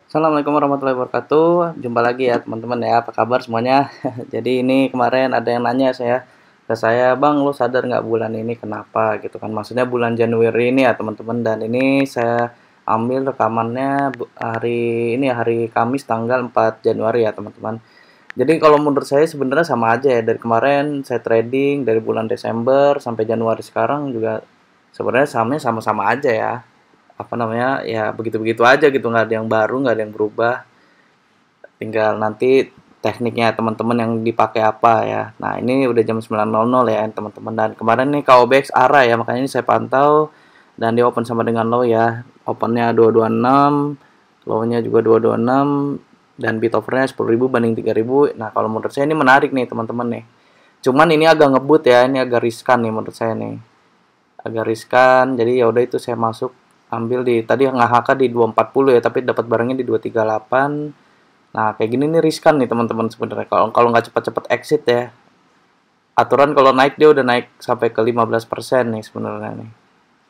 Assalamualaikum warahmatullahi wabarakatuh. Jumpa lagi ya teman-teman ya. Apa kabar semuanya? Jadi ini kemarin ada yang nanya ke saya, Bang, lu sadar nggak bulan ini kenapa gitu kan? Maksudnya bulan Januari ini ya teman-teman. Dan ini saya ambil rekamannya hari ini ya, hari Kamis tanggal 4 Januari ya teman-teman. Jadi kalau menurut saya sebenarnya sama aja ya. Dari kemarin saya trading dari bulan Desember sampai Januari sekarang juga sebenarnya sahamnya sama-sama aja ya, apa namanya, ya begitu-begitu aja gitu, nggak ada yang baru, nggak ada yang berubah, tinggal nanti tekniknya teman-teman yang dipakai apa ya. Nah ini udah jam 9.00 ya teman-teman, dan kemarin nih KOBX arah ya, makanya ini saya pantau dan di open sama dengan low ya, opennya 226, low-nya juga 226, dan bid overnya 10.000 banding 3.000. Nah kalau menurut saya ini menarik nih teman-teman nih, cuman ini agak ngebut ya, ini agak riskan nih menurut saya nih, agak riskan. Jadi ya udah, itu saya masuk ambil di tadi ngahak di 240 ya, tapi dapat barangnya di 238. Nah kayak gini nih riskan nih teman-teman sebenarnya, kalau kalau nggak cepat-cepat exit ya. Aturan kalau naik dia udah naik sampai ke 15% nih sebenarnya nih,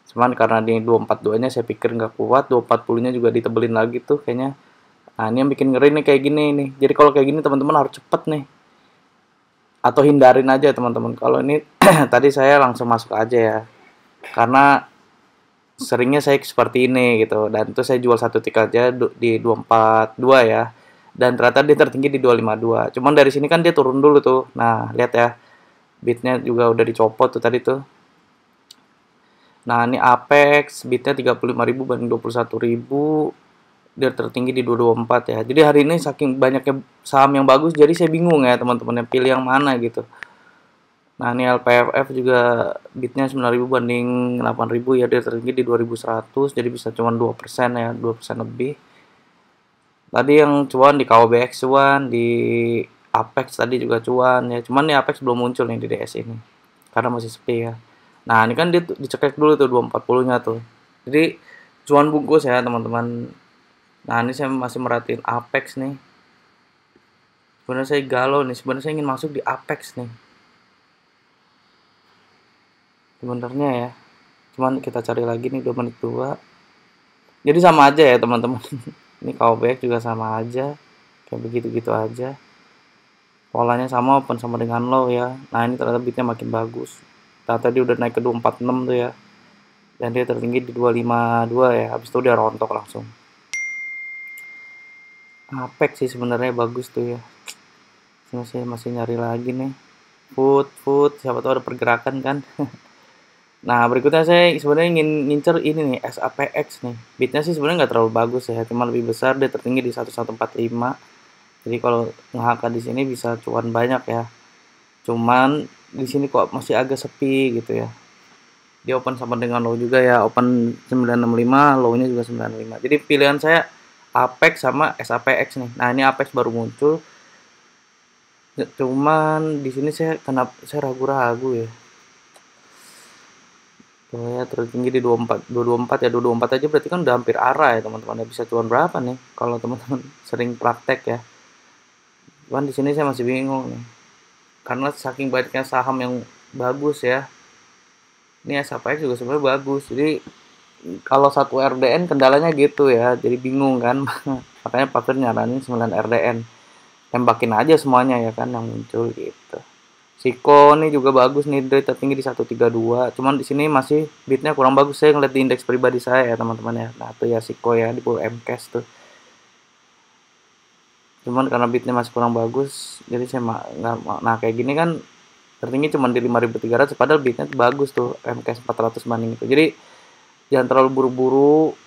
cuman karena di 242 nya saya pikir nggak kuat, 240 nya juga ditebelin lagi tuh kayaknya. Nah ini yang bikin ngeri nih kayak gini nih. Jadi kalau kayak gini teman-teman harus cepet nih, atau hindarin aja teman-teman. Kalau ini tadi saya langsung masuk aja ya, karena seringnya saya seperti ini gitu, dan itu saya jual satu tick aja di 242 ya, dan ternyata dia tertinggi di 252. Cuman dari sini kan dia turun dulu tuh, nah lihat ya, bitnya juga udah dicopot tuh tadi tuh. Nah ini Apex bitnya 35.000 banding 21.000, dia tertinggi di 224 ya. Jadi hari ini saking banyaknya saham yang bagus, jadi saya bingung ya teman-teman, yang pilih yang mana gitu. Nah ini LPFF juga bitnya 9.000 banding 8.000 ya, dia tertinggi di 2.100, jadi bisa cuma 2% ya, 2% lebih. Tadi yang cuan di KOBX cuan, di Apex tadi juga cuan ya, cuman nih Apex belum muncul nih di DS ini karena masih sepi ya. Nah ini kan dia dicekek dulu tuh 240 nya tuh, jadi cuan bungkus ya teman-teman. Nah ini saya masih merhatiin Apex nih, sebenarnya saya galau nih, sebenarnya saya ingin masuk di Apex nih sebenarnya ya, cuman kita cari lagi nih 2 menit 2. Jadi sama aja ya teman-teman. Ini KOBX juga sama aja, kayak begitu-gitu aja, polanya sama, open sama dengan low ya. Nah ini ternyata bitnya makin bagus, tadi udah naik ke 246 tuh ya, dan dia tertinggi di 252 ya, habis itu dia rontok langsung. Apex sih sebenarnya bagus tuh ya, saya masih nyari lagi nih. Food siapa tahu ada pergerakan kan. Nah berikutnya saya sebenarnya ingin ngincer ini nih, SAPX nih. Bitnya sih sebenarnya nggak terlalu bagus ya, cuma lebih besar, dia tertinggi di 1145. Jadi kalau nge-HK di sini bisa cuan banyak ya. Cuman di sini kok masih agak sepi gitu ya. Dia open sama dengan low juga ya, open 965, low-nya juga 95. Jadi pilihan saya Apex sama SAPX nih. Nah, ini Apex baru muncul. Cuman di sini saya ragu-ragu ya. Tuh ya, tertinggi di 24, 224 ya, 224 aja berarti kan udah hampir arah ya teman-teman. Ya, bisa cuan berapa nih kalau teman-teman sering praktek ya. Cuman di sini saya masih bingung nih, karena saking banyaknya saham yang bagus ya. Ini SAPX juga sebenarnya bagus. Jadi kalau satu RDN kendalanya gitu ya, jadi bingung kan. Makanya Pak Fir nyaranin 9 RDN, tembakin aja semuanya ya kan yang muncul gitu. Siko nih juga bagus nih, dari tertinggi di 132. Cuman di sini masih bitnya kurang bagus, saya ngeliat di indeks pribadi saya ya teman-teman ya. Nah tuh ya Siko ya di bawah MCAS tuh. Cuman karena bitnya masih kurang bagus, jadi saya nggak. Nah kayak gini kan tertinggi cuma di 5.300, padahal bitnya tuh bagus tuh, MCAS 400 banding itu. Jadi jangan terlalu buru-buru.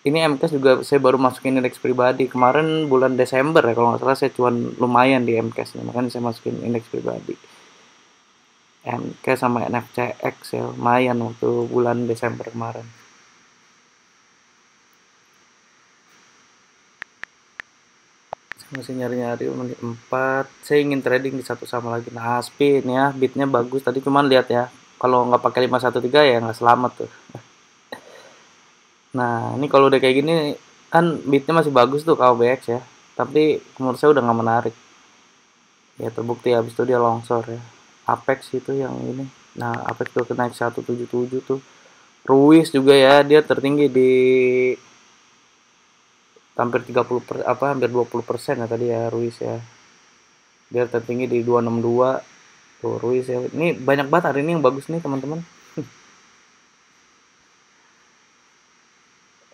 Ini MCAS juga saya baru masukin indeks pribadi kemarin bulan Desember ya, kalau nggak salah saya cuan lumayan di MCAS nih, makanya saya masukin indeks pribadi MCAS sama NFCX ya, lumayan waktu bulan Desember kemarin. Saya masih nyari-nyari menit 4, saya ingin trading di satu sama lagi. Nah spin ya, bitnya bagus tadi, cuman lihat ya, kalau nggak pakai 513 ya nggak selamat tuh. Nah ini kalau udah kayak gini kan bitnya masih bagus tuh KOBX ya, tapi menurut saya udah nggak menarik ya, terbukti habis itu dia longsor ya. Apex itu yang ini, nah Apex tuh naik 177 tuh. Ruiz juga ya, dia tertinggi di hampir 20% ya tadi ya Ruiz ya. Dia tertinggi di 262 tuh Ruiz ya. Ini banyak banget hari ini yang bagus nih teman-teman.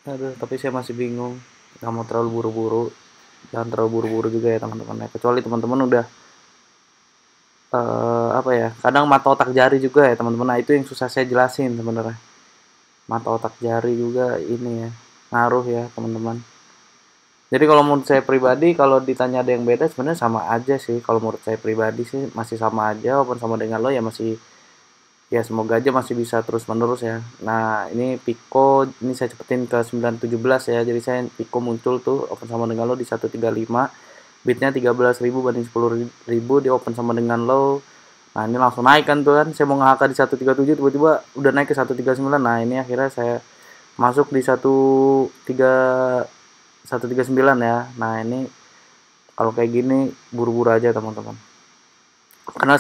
Aduh, tapi saya masih bingung. Nggak mau terlalu buru-buru. Jangan terlalu buru-buru juga ya teman-teman ya. Kecuali teman-teman udah apa ya? Kadang mata otak jari juga ya teman-teman. Nah, itu yang susah saya jelasin sebenarnya. Mata otak jari juga ini ya. Ngaruh ya teman-teman. Jadi kalau menurut saya pribadi, kalau ditanya ada yang beda sebenarnya sama aja sih. Kalau menurut saya pribadi sih masih sama aja, walaupun sama dengan lo ya masih, ya semoga aja masih bisa terus menerus ya. Nah ini Pico, ini saya cepetin ke 917 ya. Jadi saya Pico muncul tuh open sama dengan lo di 135, bitnya 13.000 banding 10.000, dia open sama dengan lo. Nah ini langsung naik kan tuh kan, saya mau nge-HK di 137, tiba-tiba udah naik ke 139. Nah ini akhirnya saya masuk di 139 ya. Nah ini kalau kayak gini buru-buru aja teman-teman. Karena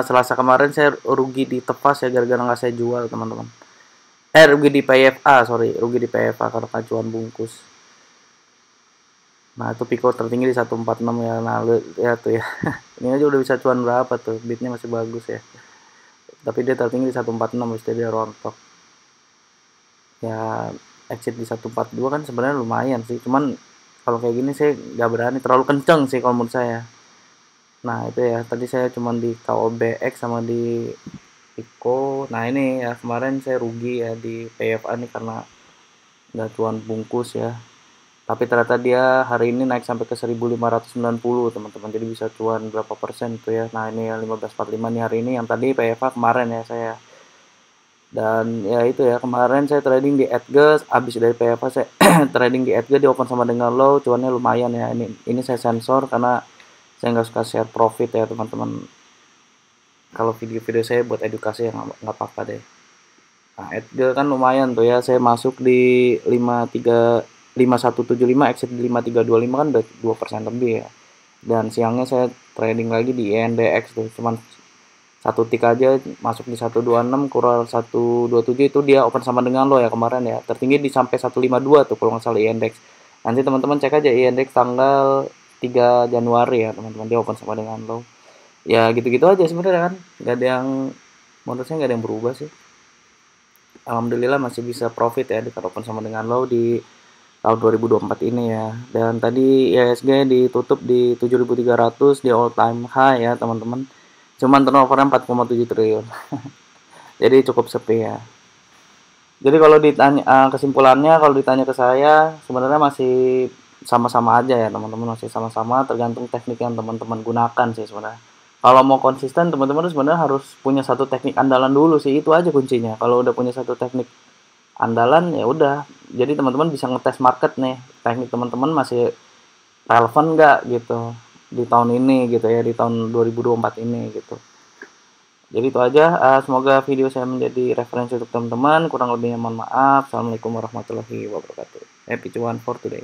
Selasa kemarin saya rugi di Tepas ya, gara-gara nggak saya jual teman-teman. Rugi di PFA, sorry, rugi di PFA karena acuan bungkus. Nah itu Pico tertinggi di 146 ya. Nah ya tuh ya. Ini aja udah bisa cuan berapa tuh, bitnya masih bagus ya. Tapi dia tertinggi di 146, mesti dia rontok. Ya exit di 142 kan sebenarnya lumayan sih, cuman kalau kayak gini saya nggak berani, terlalu kenceng sih kalau menurut saya. Nah itu ya, tadi saya cuman di KOBX sama di Pico. Nah ini ya kemarin saya rugi ya di PFA nih karena nggak cuan bungkus ya. Tapi ternyata dia hari ini naik sampai ke 1590 teman-teman, jadi bisa cuan berapa persen tuh ya. Nah ini ya 1545 nih hari ini, yang tadi PFA kemarin ya saya. Dan ya itu ya, kemarin saya trading di Edge, habis dari PFA saya trading di Edge, di open sama dengan low, cuannya lumayan ya. Ini saya sensor karena saya nggak suka share profit ya teman-teman. Kalau video-video saya buat edukasi ya nggak apa-apa deh. Nah Edge kan lumayan tuh ya, saya masuk di 5175, exit di 5325, kan udah 2% lebih ya. Dan siangnya saya trading lagi di INDX tuh, cuman satu tik aja masuk di 126 kurang 127, itu dia open sama dengan lo ya kemarin ya, tertinggi di sampai 152 tuh kalau nggak salah indeks. Nanti teman-teman cek aja indeks tanggal 3 Januari ya teman-teman, dia open sama dengan lo. Ya gitu-gitu aja sebenarnya kan, nggak ada yang, menurut saya nggak ada yang berubah sih. Alhamdulillah masih bisa profit ya di open sama dengan lo di tahun 2024 ini ya. Dan tadi IHSG ditutup di 7.300, di all time high ya teman-teman. Cuman turnovernya 4,7 triliun. Jadi cukup sepi ya. Jadi kalau ditanya kesimpulannya, kalau ditanya ke saya sebenarnya masih sama-sama aja ya teman-teman, masih sama-sama, tergantung teknik yang teman-teman gunakan sih sebenarnya. Kalau mau konsisten teman-teman sebenarnya harus punya satu teknik andalan dulu sih, itu aja kuncinya. Kalau udah punya satu teknik andalan ya udah. Jadi teman-teman bisa ngetes market nih, teknik teman-teman masih relevan nggak gitu di tahun ini gitu ya, di tahun 2024 ini gitu. Jadi itu aja, semoga video saya menjadi referensi untuk teman-teman. Kurang lebihnya mohon maaf. Assalamualaikum warahmatullahi wabarakatuh. Happy cuan for today.